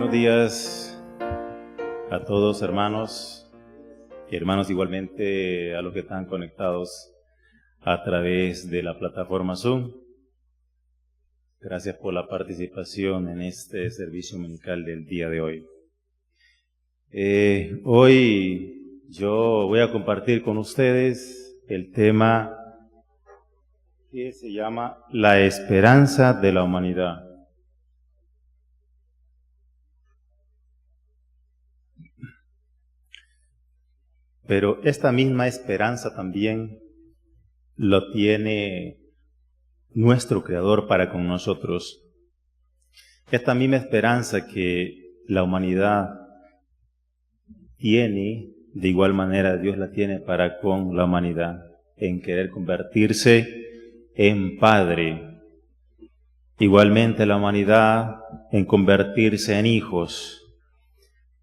Buenos días a todos, hermanos y hermanos, igualmente a los que están conectados a través de la plataforma Zoom. Gracias por la participación en este servicio dominical del día de hoy. Hoy yo voy a compartir con ustedes el tema que se llama La esperanza de la humanidad. Pero esta misma esperanza también lo tiene nuestro Creador para con nosotros. Esta misma esperanza que la humanidad tiene, de igual manera Dios la tiene para con la humanidad, en querer convertirse en Padre. Igualmente la humanidad en convertirse en hijos.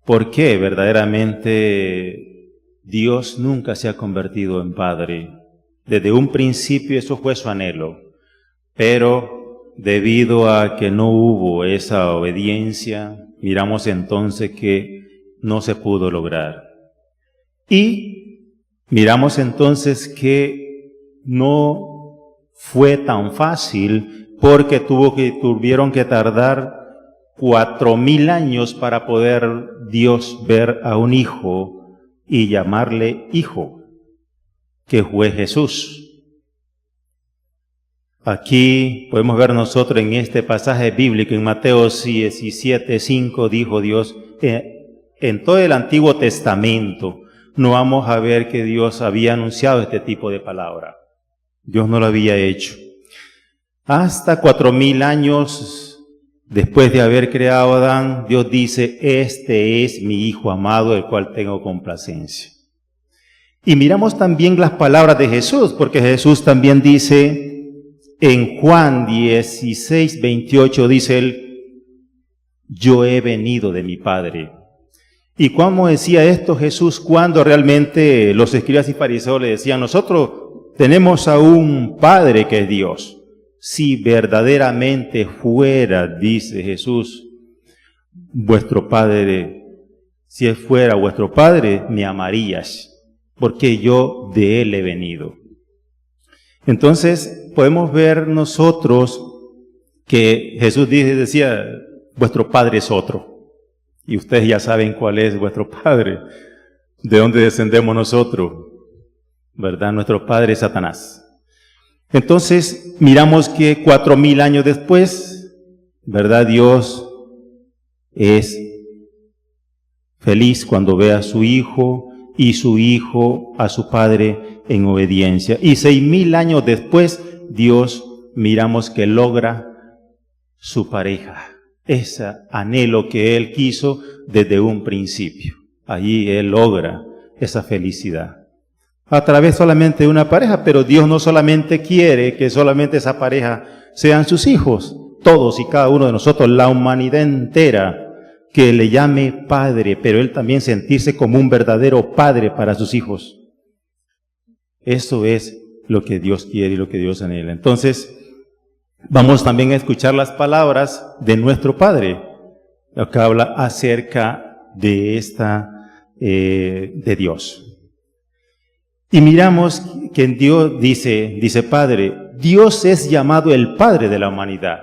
¿Por qué verdaderamente Dios nunca se ha convertido en Padre? Desde un principio eso fue su anhelo, pero debido a que no hubo esa obediencia, miramos entonces que no se pudo lograr. Y miramos entonces que no fue tan fácil porque tuvieron que tardar 4000 años para poder Dios ver a un hijo y llamarle hijo, que fue Jesús. Aquí podemos ver nosotros en este pasaje bíblico, en Mateo 17:5, dijo Dios, en todo el Antiguo Testamento no vamos a ver que Dios había anunciado este tipo de palabra. Dios no lo había hecho. Hasta 4000 años después de haber creado a Adán, Dios dice, este es mi Hijo amado, el cual tengo complacencia. Y miramos también las palabras de Jesús, porque Jesús también dice, en Juan 16:28, dice él, yo he venido de mi Padre. ¿Y cómo decía esto Jesús cuando realmente los escribas y fariseos le decían, nosotros tenemos a un Padre que es Dios? Si verdaderamente fuera, dice Jesús, vuestro Padre, si fuera vuestro Padre, me amarías, porque yo de Él he venido. Entonces, podemos ver nosotros que Jesús decía, vuestro Padre es otro. Y ustedes ya saben cuál es vuestro Padre, de dónde descendemos nosotros, ¿verdad? Nuestro Padre es Satanás. Entonces, miramos que 4000 años después, ¿verdad? Dios es feliz cuando ve a su Hijo y su Hijo a su Padre en obediencia. Y 6000 años después, Dios miramos que logra su pareja, ese anhelo que Él quiso desde un principio. Allí Él logra esa felicidad. A través solamente de una pareja, pero Dios no solamente quiere que solamente esa pareja sean sus hijos, todos y cada uno de nosotros, la humanidad entera, que le llame Padre, pero Él también sentirse como un verdadero Padre para sus hijos. Eso es lo que Dios quiere y lo que Dios anhela. Entonces, vamos también a escuchar las palabras de nuestro Padre, lo que habla acerca de de Dios. Y miramos que Dios dice Padre, Dios es llamado el Padre de la humanidad.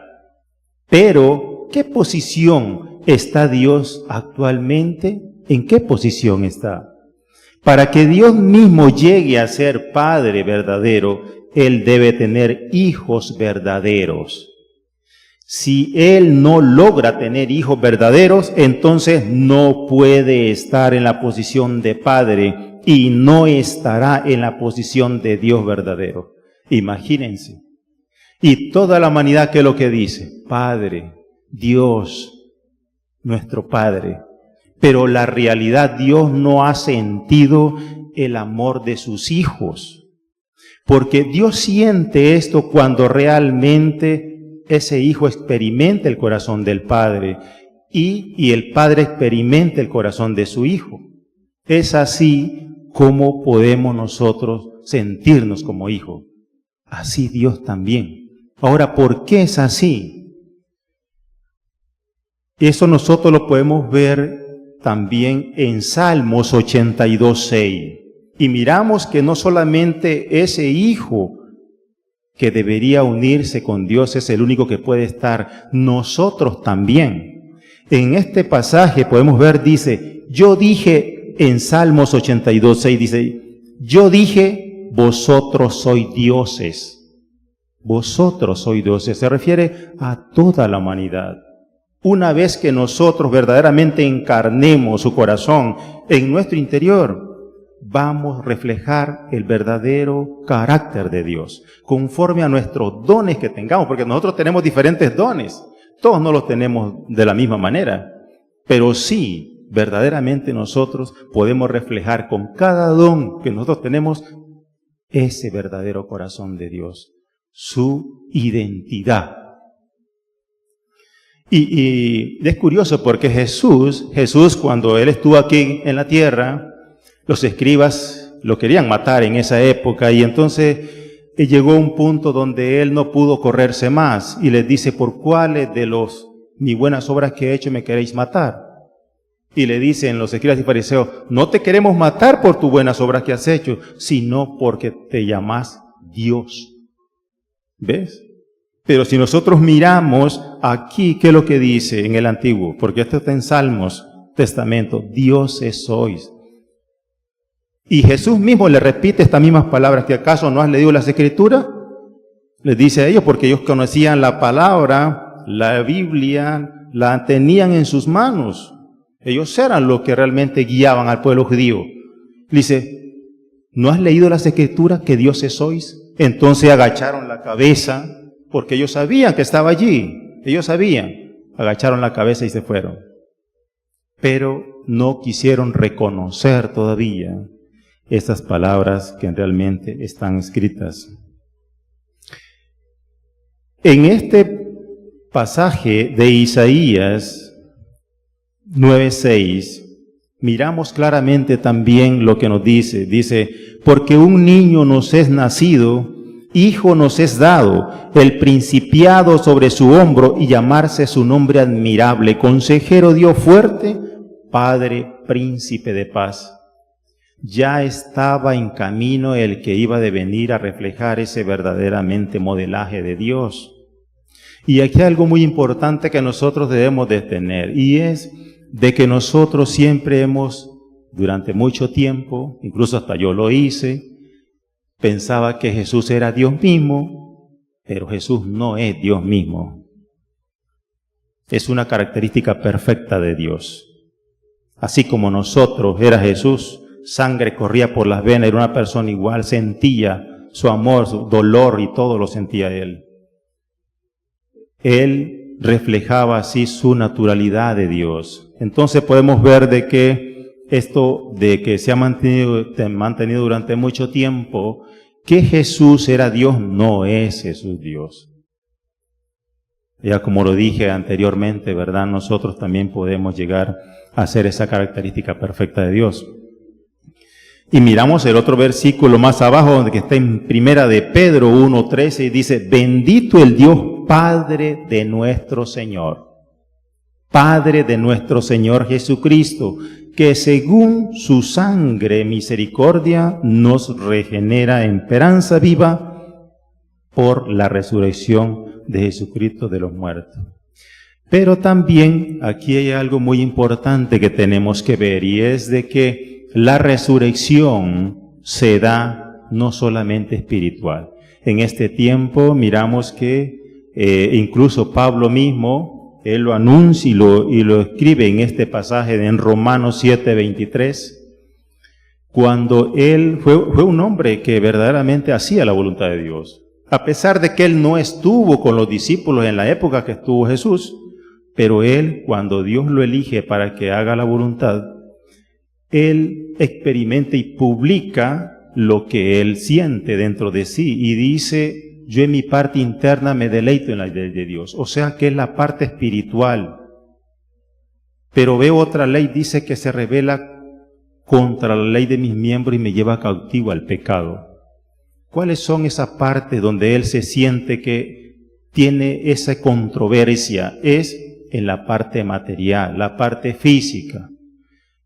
Pero, ¿qué posición está Dios actualmente? ¿En qué posición está? Para que Dios mismo llegue a ser Padre verdadero, Él debe tener hijos verdaderos. Si Él no logra tener hijos verdaderos, entonces no puede estar en la posición de Padre y no estará en la posición de Dios verdadero. Imagínense. Y toda la humanidad, ¿qué es lo que dice? Padre, Dios, nuestro Padre. Pero la realidad, Dios no ha sentido el amor de sus hijos. Porque Dios siente esto cuando realmente ese hijo experimenta el corazón del Padre y el Padre experimenta el corazón de su hijo. Es así como podemos nosotros sentirnos como hijos. Así Dios también. Ahora, ¿por qué es así? Eso nosotros lo podemos ver también en Salmos 82:6. Y miramos que no solamente ese hijo que debería unirse con Dios es el único que puede estar, nosotros también. En este pasaje podemos ver, dice, yo dije en Salmos 82:6, dice, yo dije, vosotros sois dioses. Vosotros sois dioses. Se refiere a toda la humanidad. Una vez que nosotros verdaderamente encarnemos su corazón en nuestro interior, vamos a reflejar el verdadero carácter de Dios, conforme a nuestros dones que tengamos, porque nosotros tenemos diferentes dones. Todos no los tenemos de la misma manera, pero sí, verdaderamente nosotros podemos reflejar con cada don que nosotros tenemos ese verdadero corazón de Dios, su identidad. Y es curioso porque Jesús cuando Él estuvo aquí en la tierra, los escribas lo querían matar en esa época y entonces llegó a un punto donde Él no pudo correrse más y les dice, ¿por cuáles de mis buenas obras que he hecho me queréis matar? Y le dicen los escribas y fariseos, no te queremos matar por tus buenas obras que has hecho, sino porque te llamas Dios. ¿Ves? Pero si nosotros miramos aquí, ¿qué es lo que dice en el Antiguo? Porque esto está en Salmos, Testamento, dioses sois. Y Jesús mismo le repite estas mismas palabras, ¿que acaso no has leído las Escrituras? Les dice a ellos, porque ellos conocían la palabra, la Biblia, la tenían en sus manos. Ellos eran los que realmente guiaban al pueblo judío. Le dice, ¿no has leído las Escrituras que dioses sois? Entonces agacharon la cabeza, porque ellos sabían que estaba allí. Ellos sabían. Agacharon la cabeza y se fueron. Pero no quisieron reconocer todavía estas palabras que realmente están escritas. En este pasaje de Isaías 9:6, miramos claramente también lo que nos dice. Dice, porque un niño nos es nacido, hijo nos es dado, el principiado sobre su hombro y llamarse su nombre admirable, consejero Dios fuerte, Padre, príncipe de paz. Ya estaba en camino el que iba de venir a reflejar ese verdaderamente modelaje de Dios. Y aquí hay algo muy importante que nosotros debemos de tener, y es de que nosotros siempre hemos, durante mucho tiempo, incluso hasta yo lo hice, pensaba que Jesús era Dios mismo, pero Jesús no es Dios mismo. Es una característica perfecta de Dios. Así como nosotros era Jesús, sangre corría por las venas, era una persona igual, sentía su amor, su dolor y todo lo sentía Él. Él reflejaba así su naturalidad de Dios. Entonces podemos ver de que esto de que se ha mantenido durante mucho tiempo, que Jesús era Dios, no es Jesús Dios. Ya como lo dije anteriormente, ¿verdad? Nosotros también podemos llegar a ser esa característica perfecta de Dios. Y miramos el otro versículo más abajo, donde que está en Primera de Pedro 1:13, y dice, bendito el Dios Padre de nuestro Señor, Padre de nuestro Señor Jesucristo, que según su sangre misericordia nos regenera en esperanza viva por la resurrección de Jesucristo de los muertos. Pero también aquí hay algo muy importante que tenemos que ver, y es de que la resurrección se da no solamente espiritual. En este tiempo miramos que incluso Pablo mismo, él lo anuncia y lo escribe en este pasaje en Romanos 7:23, cuando él fue un hombre que verdaderamente hacía la voluntad de Dios. A pesar de que él no estuvo con los discípulos en la época que estuvo Jesús, pero él, cuando Dios lo elige para que haga la voluntad, él experimenta y publica lo que él siente dentro de sí y dice, yo en mi parte interna me deleito en la ley de Dios. O sea que es la parte espiritual. Pero veo otra ley, dice que se revela contra la ley de mis miembros y me lleva cautivo al pecado. ¿Cuáles son esas partes donde él se siente que tiene esa controversia? Es en la parte material, la parte física,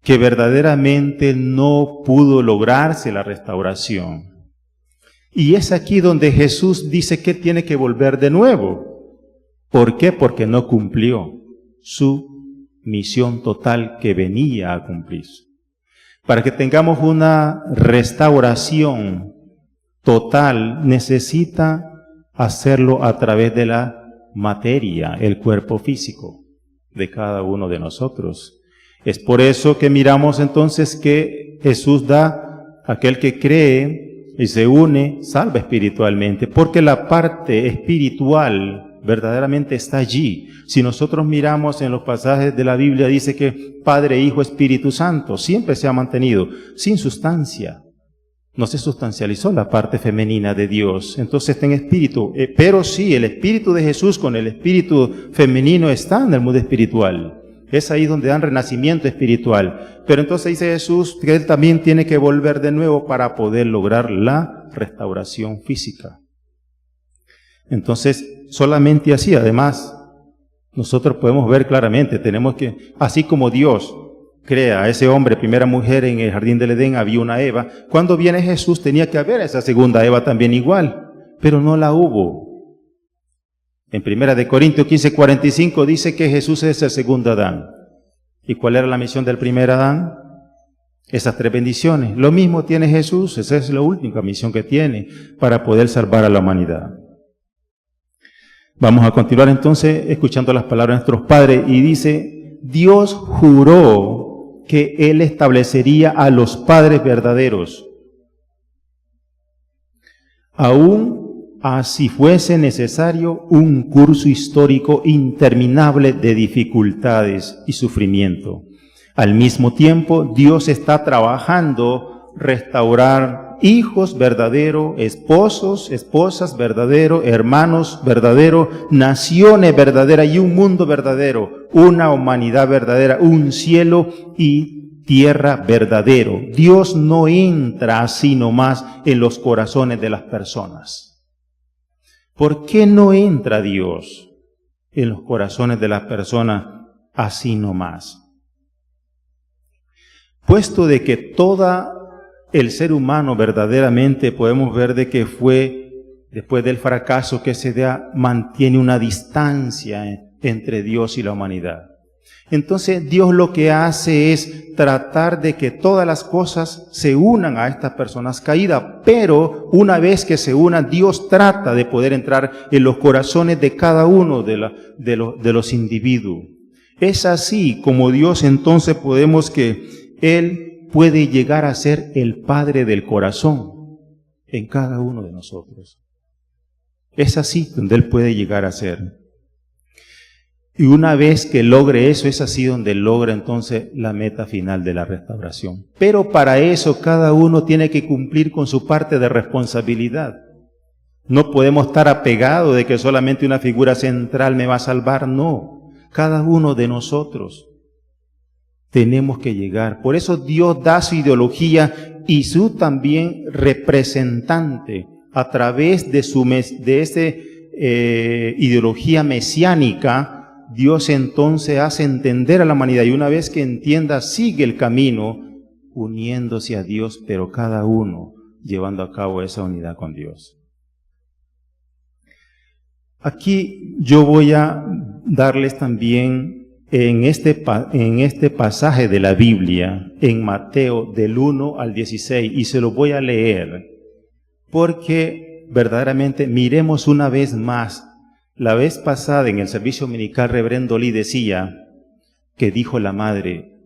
que verdaderamente no pudo lograrse la restauración. Y es aquí donde Jesús dice que tiene que volver de nuevo. ¿Por qué? Porque no cumplió su misión total que venía a cumplir. Para que tengamos una restauración total, necesita hacerlo a través de la materia, el cuerpo físico de cada uno de nosotros. Es por eso que miramos entonces que Jesús da a aquel que cree y se une, salva espiritualmente, porque la parte espiritual verdaderamente está allí. Si nosotros miramos en los pasajes de la Biblia, dice que Padre, Hijo, Espíritu Santo siempre se ha mantenido sin sustancia. No se sustancializó la parte femenina de Dios, entonces está en espíritu. Pero sí, el espíritu de Jesús con el espíritu femenino está en el mundo espiritual. Es ahí donde dan renacimiento espiritual. Pero entonces dice Jesús que Él también tiene que volver de nuevo para poder lograr la restauración física. Entonces, solamente así, además, nosotros podemos ver claramente, tenemos que, así como Dios crea a ese hombre, primera mujer en el jardín del Edén, había una Eva. Cuando viene Jesús tenía que haber esa segunda Eva también igual, pero no la hubo. En 1 Corintios 15:45 dice que Jesús es el segundo Adán. ¿Y cuál era la misión del primer Adán? Esas 3 bendiciones. Lo mismo tiene Jesús, esa es la única misión que tiene para poder salvar a la humanidad. Vamos a continuar entonces escuchando las palabras de nuestros padres y dice, Dios juró que Él establecería a los padres verdaderos, aún así fuese necesario un curso histórico interminable de dificultades y sufrimiento. Al mismo tiempo, Dios está trabajando restaurar hijos verdaderos, esposos, esposas verdaderos, hermanos verdaderos, naciones verdaderas y un mundo verdadero, una humanidad verdadera, un cielo y tierra verdadero. Dios no entra así nomás en los corazones de las personas. ¿Por qué no entra Dios en los corazones de las personas así nomás? Puesto de que todo el ser humano verdaderamente podemos ver de que fue, después del fracaso que se da, mantiene una distancia entre Dios y la humanidad. Entonces Dios lo que hace es tratar de que todas las cosas se unan a estas personas caídas, pero una vez que se unan, Dios trata de poder entrar en los corazones de cada uno de los individuos. Es así como Dios entonces podemos que Él puede llegar a ser el Padre del corazón en cada uno de nosotros. Es así donde Él puede llegar a ser. Y una vez que logre eso, es así donde logra entonces la meta final de la restauración. Pero para eso cada uno tiene que cumplir con su parte de responsabilidad. No podemos estar apegados de que solamente una figura central me va a salvar, no. Cada uno de nosotros tenemos que llegar. Por eso Dios da su ideología y su también representante a través de esa ideología mesiánica. Dios entonces hace entender a la humanidad y una vez que entienda, sigue el camino uniéndose a Dios, pero cada uno llevando a cabo esa unidad con Dios. Aquí yo voy a darles también en este pasaje de la Biblia, en Mateo del 1 al 16, y se lo voy a leer, porque verdaderamente miremos una vez más. La vez pasada en el servicio dominical, Reverendo Lee decía que dijo la madre,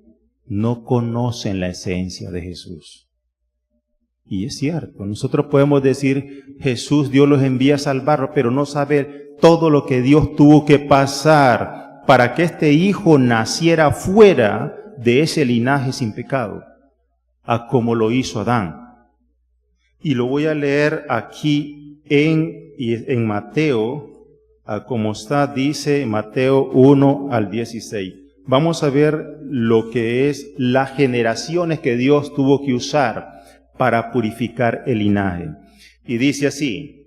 no conocen la esencia de Jesús. Y es cierto, nosotros podemos decir, Jesús, Dios los envía a salvarlos, pero no saber todo lo que Dios tuvo que pasar para que este hijo naciera fuera de ese linaje sin pecado, a como lo hizo Adán. Y lo voy a leer aquí en Mateo, como está, dice Mateo 1 al 16. Vamos a ver lo que es las generaciones que Dios tuvo que usar para purificar el linaje. Y dice así,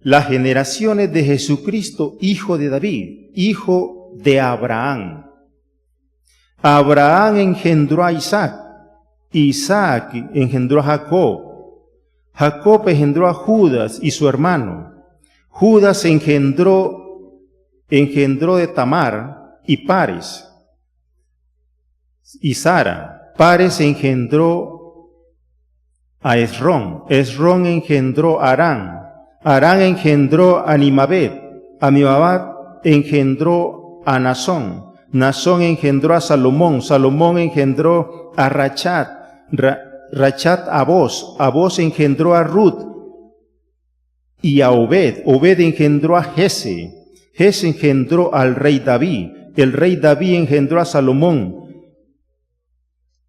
las generaciones de Jesucristo, hijo de David, hijo de Abraham. Abraham engendró a Isaac, Isaac engendró a Jacob, Jacob engendró a Judas y su hermano. Judas engendró de Tamar y Pares y Sara. Pares engendró a Esrón, Esrón engendró a Arán, Arán engendró a Nimabet, Amibabad engendró a Nazón, Nazón engendró a Salomón, Salomón engendró a Rachat, Rachat a Boz, Boz engendró a Ruth y a Obed, Obed engendró a Jesse, Jesse engendró al rey David, el rey David engendró a Salomón,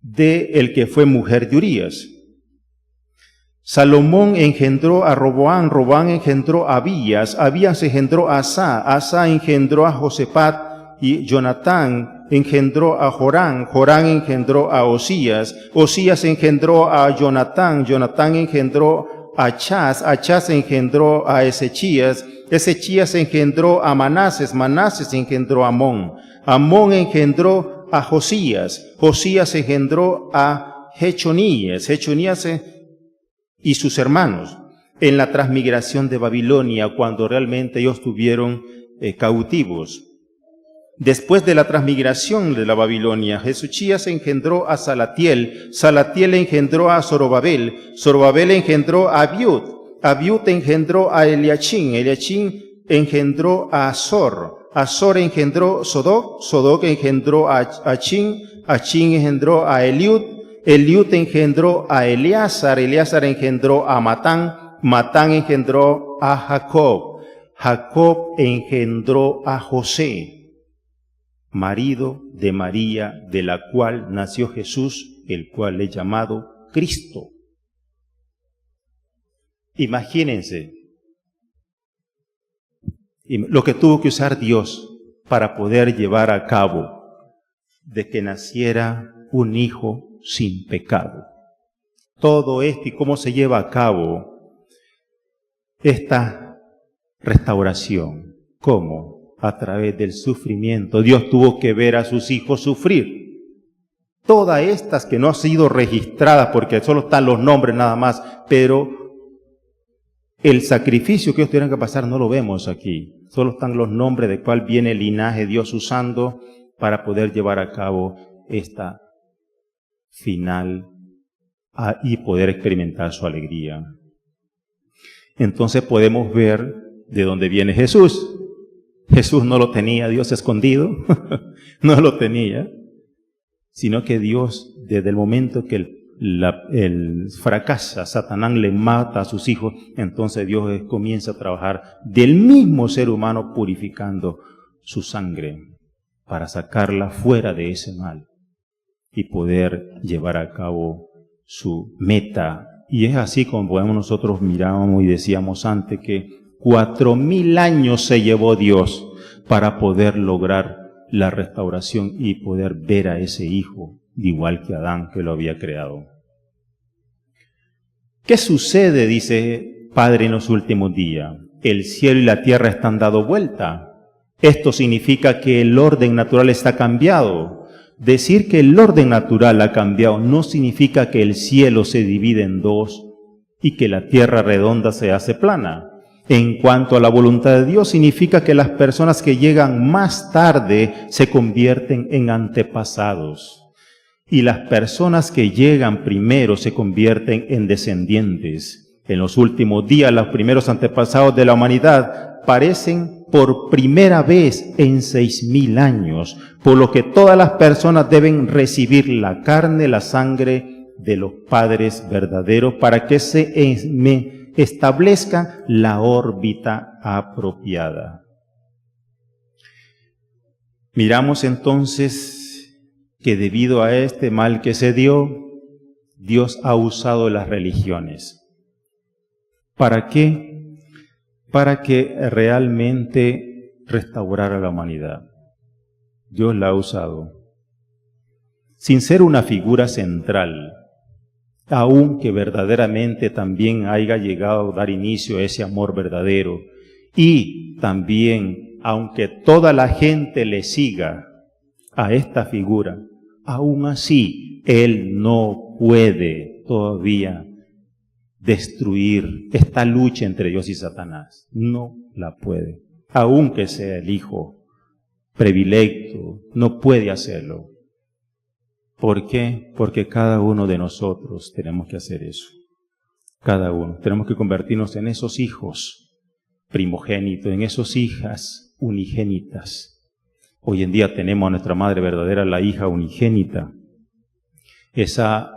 de el que fue mujer de Urías. Salomón engendró a Roboán, Roboán engendró a Abías, Abías engendró a Asa, Asa engendró a Josafat y Jonatán engendró a Jorán, Jorán engendró a Osías, Osías engendró a Jonatán, Jonatán engendró a Achaz, Achaz engendró a Ezechías, Ezechías engendró a Manases, Manases engendró a Amón, Amón engendró a Josías, Josías engendró a Jechonías, Jechonías y sus hermanos en la transmigración de Babilonia, cuando realmente ellos estuvieron cautivos. Después de la transmigración de la Babilonia, Jesuchías engendró a Salatiel, Salatiel engendró a Zorobabel, Zorobabel engendró a Abiud, Abiud engendró a Eliachín, Eliachín engendró a Azor, Azor engendró Sodoc, Sodoc engendró a Achín, Achín engendró a Eliud, Eliud engendró a Eleazar, Eleazar engendró a Matán, Matán engendró a Jacob, Jacob engendró a José, marido de María, de la cual nació Jesús, el cual es llamado Cristo. Imagínense lo que tuvo que usar Dios para poder llevar a cabo de que naciera un hijo sin pecado. Todo esto y cómo se lleva a cabo esta restauración. ¿Cómo? A través del sufrimiento. Dios tuvo que ver a sus hijos sufrir. Todas estas que no han sido registradas porque solo están los nombres nada más, pero el sacrificio que ellos tuvieron que pasar no lo vemos aquí. Solo están los nombres de cuál viene el linaje Dios usando para poder llevar a cabo esta final y poder experimentar su alegría. Entonces podemos ver de dónde viene Jesús. Jesús no lo tenía Dios escondido, no lo tenía, sino que Dios, desde el momento que el fracasa, Satanás le mata a sus hijos, entonces Dios comienza a trabajar del mismo ser humano purificando su sangre para sacarla fuera de ese mal y poder llevar a cabo su meta. Y es así como podemos nosotros mirábamos y decíamos antes que 4000 años se llevó Dios para poder lograr la restauración y poder ver a ese hijo, igual que Adán que lo había creado. ¿Qué sucede? Dice Padre en los últimos días. El cielo y la tierra están dando vuelta. Esto significa que el orden natural está cambiado. Decir que el orden natural ha cambiado no significa que el cielo se divide en dos y que la tierra redonda se hace plana. En cuanto a la voluntad de Dios, significa que las personas que llegan más tarde se convierten en antepasados y las personas que llegan primero se convierten en descendientes. En los últimos días, los primeros antepasados de la humanidad aparecen por primera vez en 6000 años, por lo que todas las personas deben recibir la carne, la sangre de los padres verdaderos para que se establezca la órbita apropiada. Miramos entonces que debido a este mal que se dio, Dios ha usado las religiones. ¿Para qué? Para que realmente restaurara la humanidad. Dios la ha usado. Sin ser una figura central, aunque verdaderamente también haya llegado a dar inicio a ese amor verdadero. Y también, aunque toda la gente le siga a esta figura, aún así, él no puede todavía destruir esta lucha entre Dios y Satanás. No la puede. Aunque sea el Hijo predilecto, no puede hacerlo. ¿Por qué? Porque cada uno de nosotros tenemos que hacer eso. Cada uno. Tenemos que convertirnos en esos hijos primogénitos, en esas hijas unigénitas. Hoy en día tenemos a nuestra madre verdadera, la hija unigénita. Esa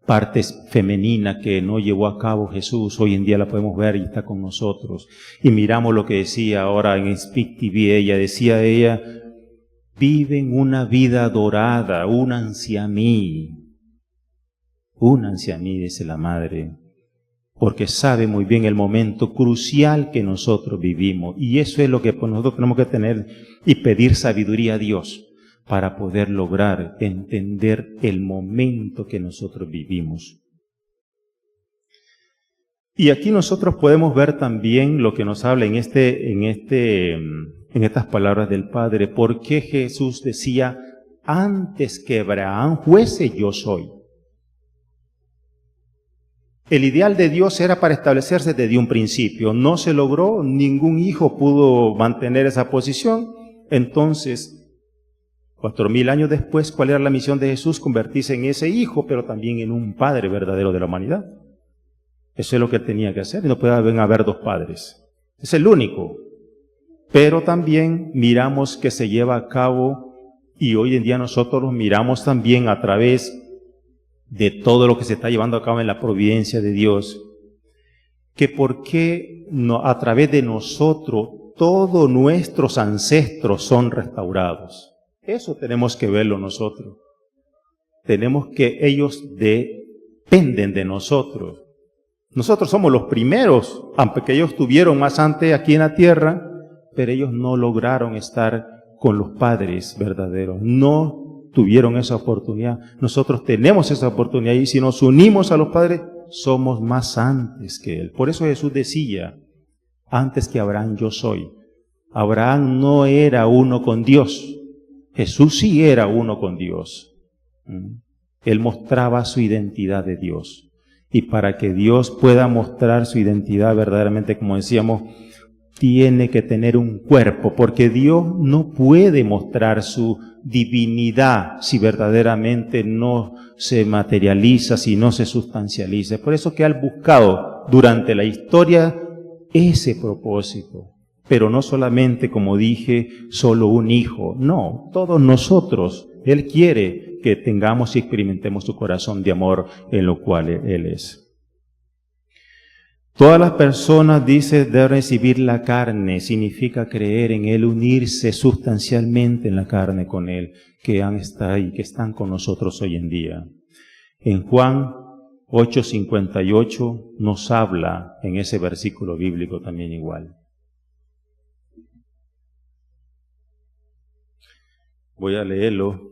parte femenina que no llevó a cabo Jesús, hoy en día la podemos ver y está con nosotros. Y miramos lo que decía ahora en Speak TV, ella, viven una vida dorada, únanse a mí, dice la madre, porque sabe muy bien el momento crucial que nosotros vivimos. Y eso es lo que nosotros tenemos que tener y pedir sabiduría a Dios para poder lograr entender el momento que nosotros vivimos. Y aquí nosotros podemos ver también lo que nos habla en estas palabras del Padre. ¿Por qué Jesús decía, antes que Abraham fuese, yo soy? El ideal de Dios era para establecerse desde un principio. No se logró, ningún hijo pudo mantener esa posición. Entonces, 4000 años después, ¿cuál era la misión de Jesús? Convertirse en ese hijo, pero también en un padre verdadero de la humanidad. Eso es lo que él tenía que hacer. Y no puede haber dos padres. Es el único. Pero también miramos que se lleva a cabo, y hoy en día nosotros lo miramos también a través de todo lo que se está llevando a cabo en la providencia de Dios, que por qué no, a través de nosotros todos nuestros ancestros son restaurados. Eso tenemos que verlo nosotros. Tenemos que ellos dependen de nosotros. Nosotros somos los primeros, aunque ellos tuvieron más antes aquí en la tierra, pero ellos no lograron estar con los padres verdaderos. No tuvieron esa oportunidad. Nosotros tenemos esa oportunidad y si nos unimos a los padres, somos más antes que él. Por eso Jesús decía, antes que Abraham yo soy. Abraham no era uno con Dios. Jesús sí era uno con Dios. Él mostraba su identidad de Dios. Y para que Dios pueda mostrar su identidad verdaderamente, como decíamos, tiene que tener un cuerpo, porque Dios no puede mostrar su divinidad si verdaderamente no se materializa, si no se sustancializa. Por eso que ha buscado durante la historia ese propósito. Pero no solamente, como dije, solo un hijo. No, todos nosotros. Él quiere que tengamos y experimentemos su corazón de amor en lo cual Él es. Todas las personas, dice, deben recibir la carne. Significa creer en Él, unirse sustancialmente en la carne con Él, que está ahí, que están con nosotros hoy en día. En Juan 8:58 nos habla en ese versículo bíblico también igual. Voy a leerlo.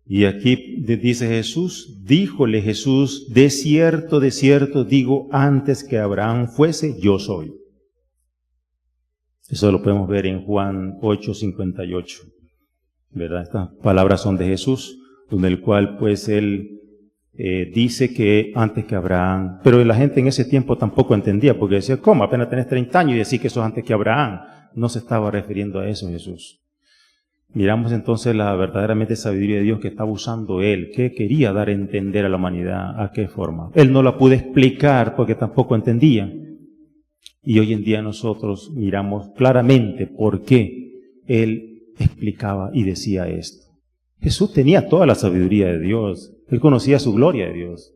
Y aquí dice Jesús, díjole Jesús, de cierto digo, antes que Abraham fuese, yo soy. Eso lo podemos ver en Juan 8:58, ¿verdad? Estas palabras son de Jesús, donde el cual pues Él dice que antes que Abraham, pero la gente en ese tiempo tampoco entendía, porque decía, ¿cómo? Apenas tenés 30 años y decís que sos antes que Abraham. No se estaba refiriendo a eso Jesús. Miramos entonces la verdaderamente sabiduría de Dios que estaba usando Él, que quería dar a entender a la humanidad, ¿a qué forma? Él no la pudo explicar porque tampoco entendía. Y hoy en día nosotros miramos claramente por qué Él explicaba y decía esto. Jesús tenía toda la sabiduría de Dios, Él conocía su gloria de Dios,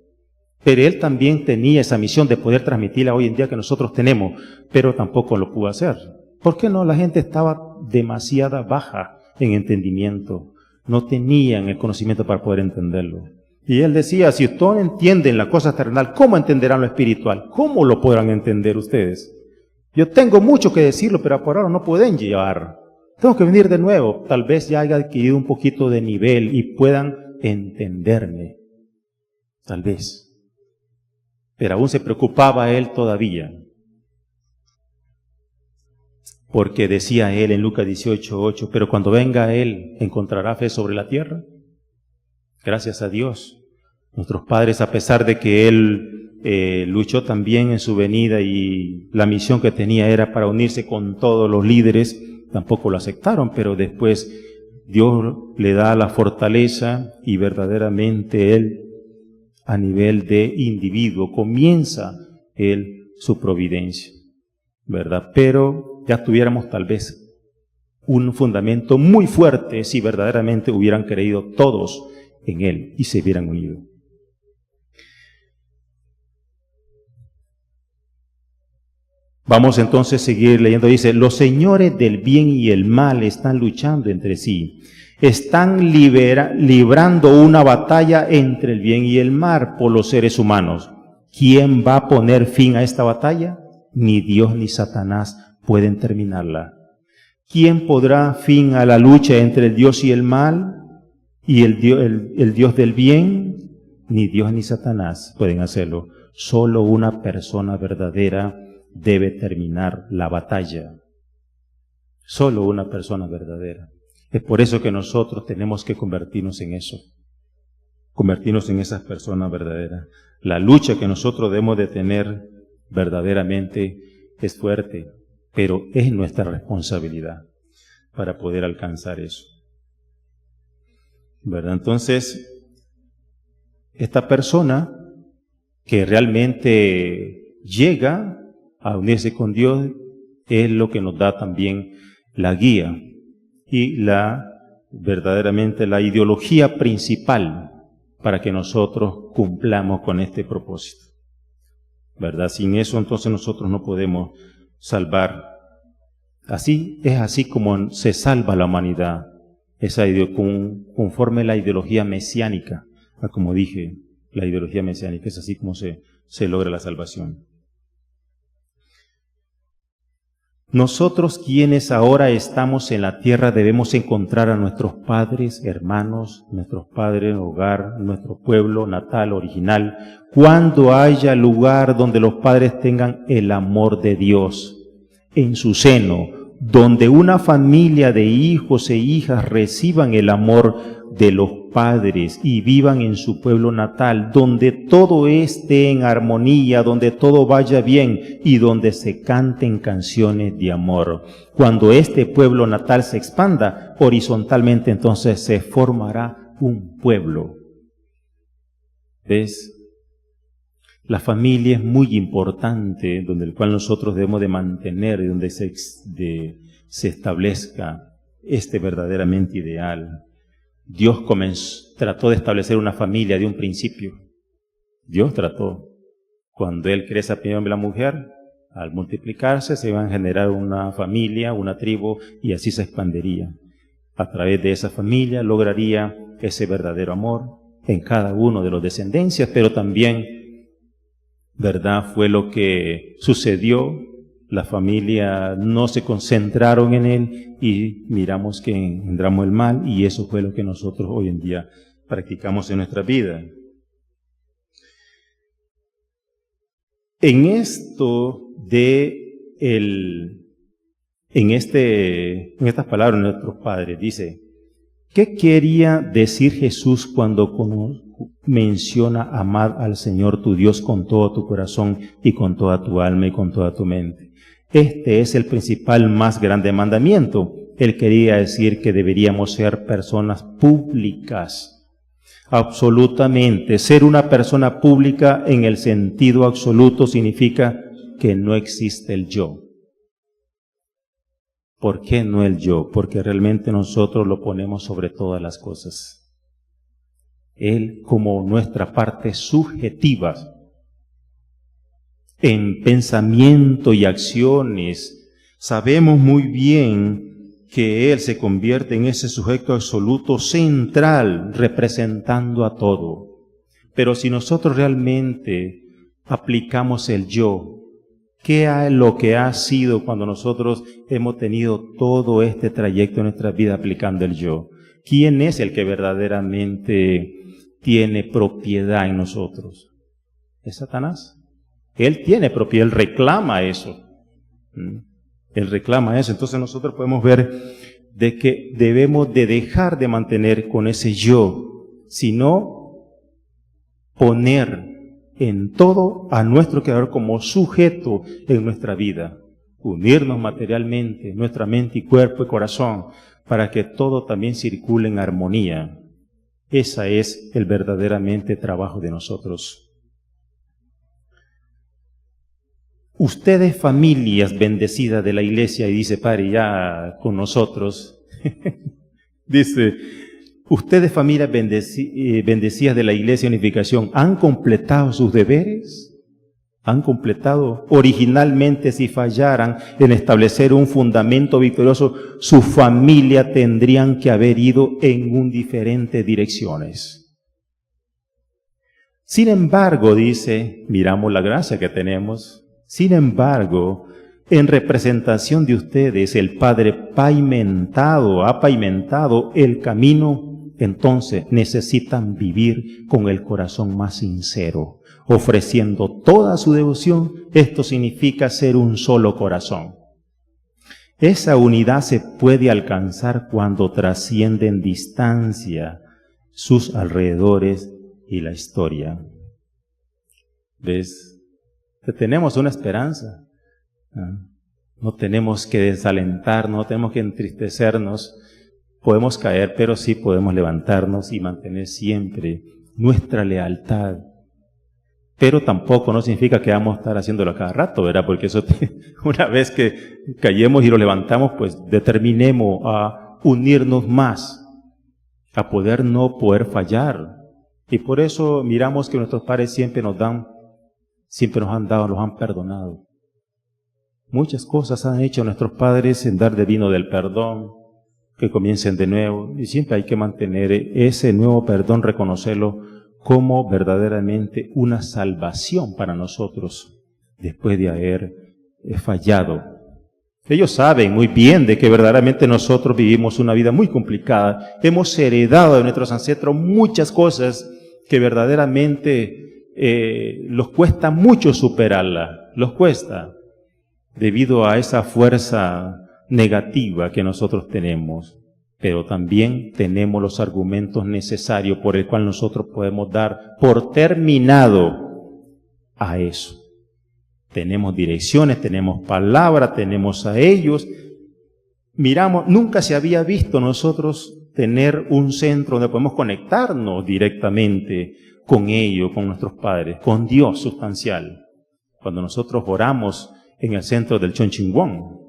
pero Él también tenía esa misión de poder transmitirla hoy en día que nosotros tenemos, pero tampoco lo pudo hacer. ¿Por qué no? La gente estaba demasiado baja en entendimiento, no tenían el conocimiento para poder entenderlo. Y él decía, si ustedes no entienden la cosa terrenal, ¿cómo entenderán lo espiritual? ¿Cómo lo podrán entender ustedes? Yo tengo mucho que decirlo, pero por ahora no pueden llevar. Tengo que venir de nuevo. Tal vez ya haya adquirido un poquito de nivel y puedan entenderme. Tal vez. Pero aún se preocupaba él todavía. Porque decía él en Lucas 18:8, pero cuando venga él, ¿encontrará fe sobre la tierra? Gracias a Dios. Nuestros padres, a pesar de que él luchó también en su venida y la misión que tenía era para unirse con todos los líderes, tampoco lo aceptaron, pero después Dios le da la fortaleza y verdaderamente él, a nivel de individuo, comienza él su providencia, ¿verdad? Pero ya tuviéramos tal vez un fundamento muy fuerte si verdaderamente hubieran creído todos en él y se hubieran unido. Vamos entonces a seguir leyendo. Dice, los señores del bien y el mal están luchando entre sí. Están librando una batalla entre el bien y el mal por los seres humanos. ¿Quién va a poner fin a esta batalla? Ni Dios ni Satanás pueden terminarla. ¿Quién pondrá fin a la lucha entre el Dios y el mal y el Dios del bien? Ni Dios ni Satanás pueden hacerlo. Solo una persona verdadera debe terminar la batalla. Solo una persona verdadera. Es por eso que nosotros tenemos que convertirnos en eso. Convertirnos en esas personas verdaderas. La lucha que nosotros debemos de tener verdaderamente es fuerte, pero es nuestra responsabilidad para poder alcanzar eso. ¿Verdad? Entonces, esta persona que realmente llega a unirse con Dios es lo que nos da también la guía y verdaderamente la ideología principal para que nosotros cumplamos con este propósito, ¿verdad? Sin eso entonces nosotros no podemos salvar. Es así como se salva la humanidad, conforme la ideología mesiánica, como dije, la ideología mesiánica es así como se logra la salvación. Nosotros quienes ahora estamos en la tierra debemos encontrar a nuestros padres, hermanos, nuestros padres, hogar, nuestro pueblo natal, original, cuando haya lugar donde los padres tengan el amor de Dios en su seno, donde una familia de hijos e hijas reciban el amor de los padres y vivan en su pueblo natal, donde todo esté en armonía, donde todo vaya bien y donde se canten canciones de amor. Cuando este pueblo natal se expanda horizontalmente, entonces se formará un pueblo. ¿Ves? La familia es muy importante, donde el cual nosotros debemos de mantener, donde se establezca verdaderamente ideal. Dios trató de establecer una familia de un principio. Dios trató. Cuando Él crea esa primera la mujer, al multiplicarse se iban a generar una familia, una tribu, y así se expandiría. A través de esa familia lograría ese verdadero amor en cada uno de los descendencias, pero también, ¿verdad? Fue lo que sucedió. La familia no se concentraron en él y miramos que engendramos el mal, y eso fue lo que nosotros hoy en día practicamos en nuestra vida. En estas palabras de nuestros padres dice, ¿qué quería decir Jesús cuando menciona amar al Señor tu Dios con todo tu corazón y con toda tu alma y con toda tu mente? Este es el principal, más grande mandamiento. Él quería decir que deberíamos ser personas públicas. Absolutamente. Ser una persona pública en el sentido absoluto significa que no existe el yo. ¿Por qué no el yo? Porque realmente nosotros lo ponemos sobre todas las cosas. Él como nuestra parte subjetiva. En pensamiento y acciones, sabemos muy bien que Él se convierte en ese sujeto absoluto central, representando a todo. Pero si nosotros realmente aplicamos el yo, ¿qué es lo que ha sido cuando nosotros hemos tenido todo este trayecto en nuestra vida aplicando el yo? ¿Quién es el que verdaderamente tiene propiedad en nosotros? ¿Es Satanás? Él tiene propiedad, él reclama eso. Él reclama eso. Entonces nosotros podemos ver de que debemos de dejar de mantener con ese yo, sino poner en todo a nuestro Creador como sujeto en nuestra vida. Unirnos materialmente, nuestra mente y cuerpo y corazón, para que todo también circule en armonía. Ese es el verdaderamente trabajo de nosotros. Ustedes, familias bendecidas de la iglesia, y dice Padre ya con nosotros, dice, ustedes, familias bendecidas de la iglesia de unificación, ¿han completado sus deberes? ¿Han completado? Originalmente, si fallaran en establecer un fundamento victorioso, su familia tendrían que haber ido en diferentes direcciones. Sin embargo, dice, miramos la gracia que tenemos. Sin embargo, en representación de ustedes, el Padre ha pavimentado el camino. Entonces necesitan vivir con el corazón más sincero, ofreciendo toda su devoción. Esto significa ser un solo corazón. Esa unidad se puede alcanzar cuando trasciende en distancia sus alrededores y la historia. ¿Ves? Tenemos una esperanza. No tenemos que desalentarnos, no tenemos que entristecernos. Podemos caer, pero sí podemos levantarnos y mantener siempre nuestra lealtad. Pero tampoco no significa que vamos a estar haciéndolo a cada rato, ¿verdad? Porque eso, una vez que cayemos y lo levantamos, pues determinemos a unirnos más, a no poder fallar. Y por eso miramos que nuestros padres siempre nos han dado, nos han perdonado. Muchas cosas han hecho nuestros padres en dar de vino del perdón, que comiencen de nuevo, y siempre hay que mantener ese nuevo perdón, reconocerlo como verdaderamente una salvación para nosotros, después de haber fallado. Ellos saben muy bien de que verdaderamente nosotros vivimos una vida muy complicada, hemos heredado de nuestros ancestros muchas cosas que verdaderamente los cuesta mucho superarla, los cuesta, debido a esa fuerza negativa que nosotros tenemos, pero también tenemos los argumentos necesarios por el cual nosotros podemos dar por terminado a eso. Tenemos direcciones, tenemos palabra, tenemos a ellos. Miramos, nunca se había visto nosotros tener un centro donde podemos conectarnos directamente con ellos, con nuestros padres, con Dios sustancial. Cuando nosotros oramos en el centro del Chonchingwon,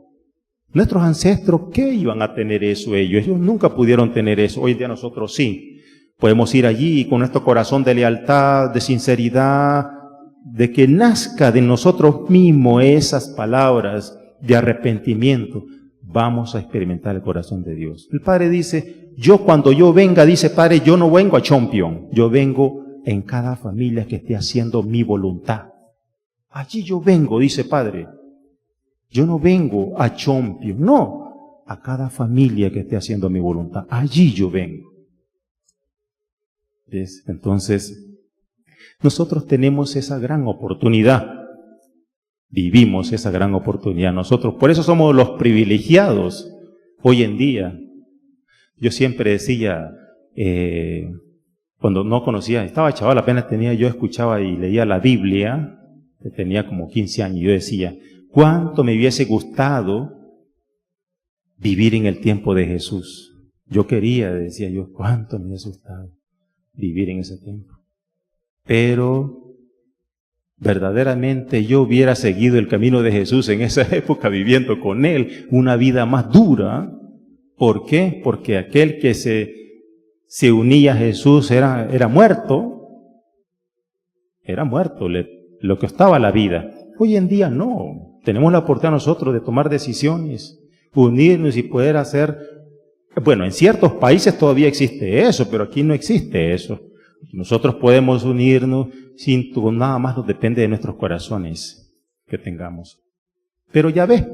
nuestros ancestros, ¿qué iban a tener eso ellos? Ellos nunca pudieron tener eso. Hoy día nosotros sí. Podemos ir allí con nuestro corazón de lealtad, de sinceridad, de que nazca de nosotros mismos esas palabras de arrepentimiento. Vamos a experimentar el corazón de Dios. El Padre dice, cuando yo venga, dice Padre, yo no vengo a Chompion, yo vengo en cada familia que esté haciendo mi voluntad. Allí yo vengo, dice Padre. Yo no vengo a Chompion, no, a cada familia que esté haciendo mi voluntad. Allí yo vengo. ¿Ves? Entonces, nosotros tenemos esa gran oportunidad. Vivimos esa gran oportunidad nosotros. Por eso somos los privilegiados hoy en día. Yo siempre decía, cuando no conocía, estaba chaval, apenas yo escuchaba y leía la Biblia, que tenía como 15 años, y yo decía, ¿cuánto me hubiese gustado vivir en el tiempo de Jesús? Yo quería, decía yo, ¿cuánto me hubiese gustado vivir en ese tiempo? Pero verdaderamente yo hubiera seguido el camino de Jesús en esa época, viviendo con Él una vida más dura. ¿Por qué? Porque aquel que se unía a Jesús era muerto. Era muerto, lo que estaba la vida. Hoy en día no. Tenemos la oportunidad nosotros de tomar decisiones, unirnos y poder hacer. Bueno, en ciertos países todavía existe eso, pero aquí no existe eso. Nosotros podemos unirnos sin nada más, nos depende de nuestros corazones que tengamos. Pero ya ves,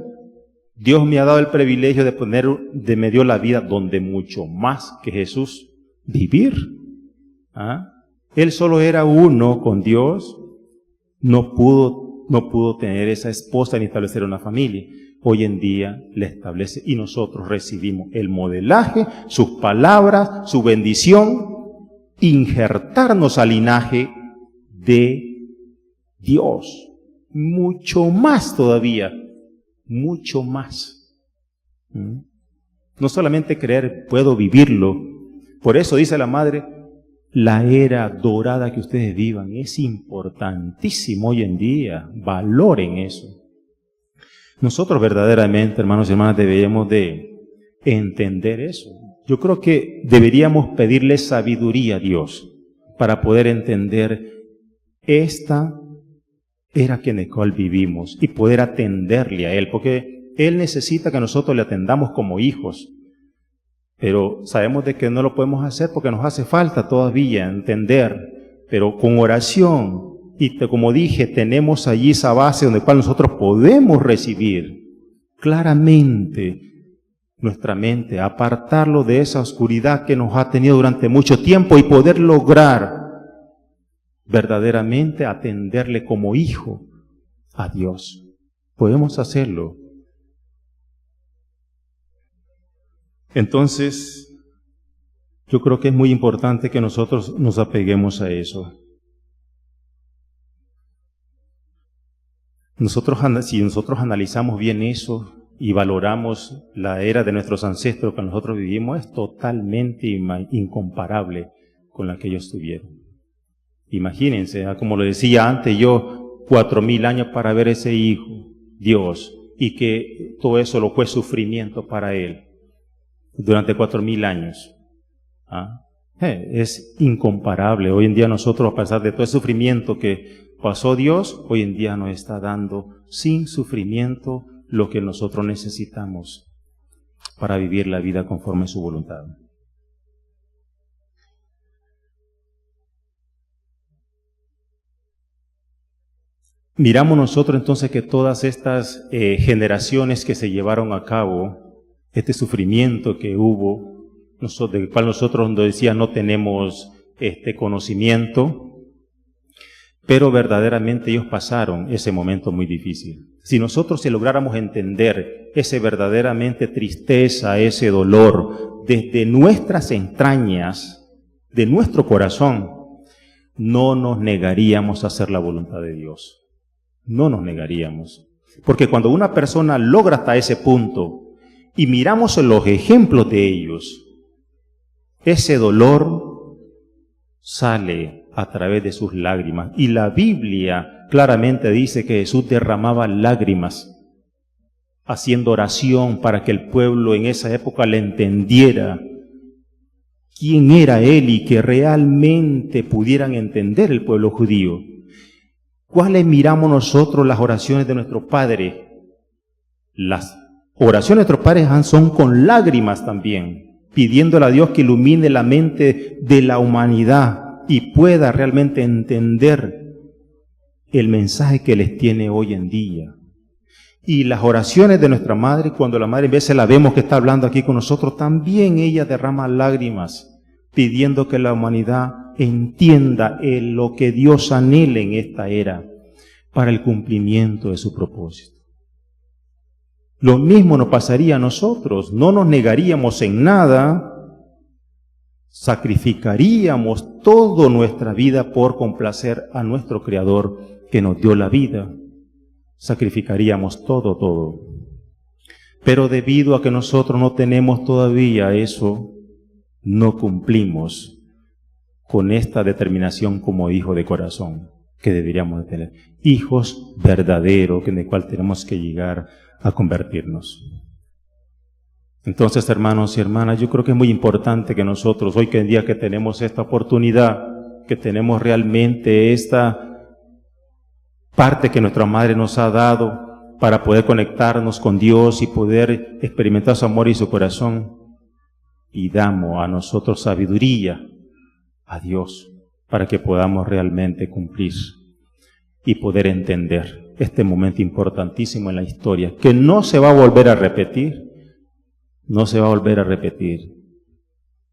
Dios me ha dado el privilegio me dio la vida donde mucho más que Jesús vivir. Él solo era uno con Dios, no pudo tener esa esposa ni establecer una familia. Hoy en día la establece y nosotros recibimos el modelaje, sus palabras, su bendición, injertarnos al linaje de Dios. Mucho más todavía, mucho más. No solamente creer, puedo vivirlo. Por eso dice la madre, la era dorada que ustedes vivan es importantísimo hoy en día. Valoren eso. Nosotros verdaderamente, hermanos y hermanas, deberíamos de entender eso. Yo creo que deberíamos pedirle sabiduría a Dios para poder entender esta era que en la cual vivimos y poder atenderle a Él, porque Él necesita que nosotros le atendamos como hijos. Pero sabemos de que no lo podemos hacer porque nos hace falta todavía entender. Pero con oración, y como dije, tenemos allí esa base donde cual nosotros podemos recibir claramente nuestra mente, apartarlo de esa oscuridad que nos ha tenido durante mucho tiempo y poder lograr verdaderamente atenderle como hijo a Dios. Podemos hacerlo. Entonces, yo creo que es muy importante que nosotros nos apeguemos a eso. Si nosotros analizamos bien eso y valoramos la era de nuestros ancestros que nosotros vivimos, es totalmente incomparable con la que ellos tuvieron. Imagínense, como lo decía antes yo, 4,000 años para ver ese hijo, Dios, y que todo eso lo fue sufrimiento para él durante 4,000 años. Es incomparable. Hoy en día nosotros, a pesar de todo el sufrimiento que pasó Dios, hoy en día nos está dando sin sufrimiento lo que nosotros necesitamos para vivir la vida conforme a su voluntad. Miramos nosotros entonces que todas estas generaciones que se llevaron a cabo, este sufrimiento que hubo, del cual nosotros, donde decía, no tenemos conocimiento, pero verdaderamente ellos pasaron ese momento muy difícil. Si nosotros si lográramos entender ese verdaderamente tristeza, ese dolor, desde nuestras entrañas, de nuestro corazón, no nos negaríamos a hacer la voluntad de Dios. No nos negaríamos. Porque cuando una persona logra hasta ese punto y miramos los ejemplos de ellos, ese dolor sale a través de sus lágrimas. Y la Biblia claramente dice que Jesús derramaba lágrimas, haciendo oración para que el pueblo en esa época le entendiera quién era Él y que realmente pudieran entender el pueblo judío. ¿Cuáles miramos nosotros las oraciones de nuestro Padre? Las oraciones de nuestros padres son con lágrimas también, pidiéndole a Dios que ilumine la mente de la humanidad y pueda realmente entender el mensaje que les tiene hoy en día. Y las oraciones de nuestra madre, cuando la madre a veces la vemos que está hablando aquí con nosotros, también ella derrama lágrimas, pidiendo que la humanidad entienda lo que Dios anhela en esta era para el cumplimiento de su propósito. Lo mismo nos pasaría a nosotros, no nos negaríamos en nada, sacrificaríamos toda nuestra vida por complacer a nuestro Creador que nos dio la vida. Sacrificaríamos todo. Pero debido a que nosotros no tenemos todavía eso, no cumplimos con esta determinación como hijo de corazón que deberíamos de tener. Hijos verdaderos en el cual tenemos que llegar a convertirnos. Entonces, hermanos y hermanas, yo creo que es muy importante que nosotros, hoy en día que tenemos esta oportunidad, que tenemos realmente esta parte que nuestra madre nos ha dado para poder conectarnos con Dios y poder experimentar su amor y su corazón, y damos a nosotros sabiduría a Dios para que podamos realmente cumplir y poder entender este momento importantísimo en la historia, que no se va a volver a repetir, no se va a volver a repetir.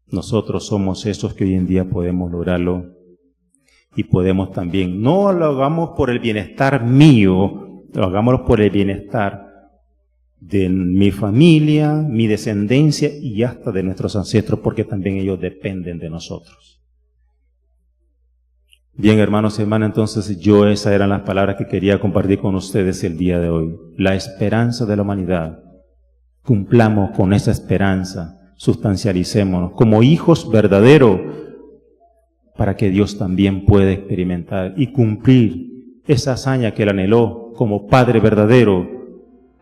Nosotros somos esos que hoy en día podemos lograrlo y podemos también, no lo hagamos por el bienestar mío, lo hagamos por el bienestar de mi familia, mi descendencia y hasta de nuestros ancestros, porque también ellos dependen de nosotros. Bien, hermanos y hermanas, entonces esas eran las palabras que quería compartir con ustedes el día de hoy. La esperanza de la humanidad. Cumplamos con esa esperanza, sustancialicémonos como hijos verdaderos, para que Dios también pueda experimentar y cumplir esa hazaña que Él anheló como Padre verdadero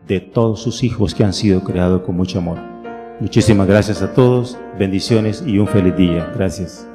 de todos sus hijos que han sido creados con mucho amor. Muchísimas gracias a todos, bendiciones y un feliz día. Gracias.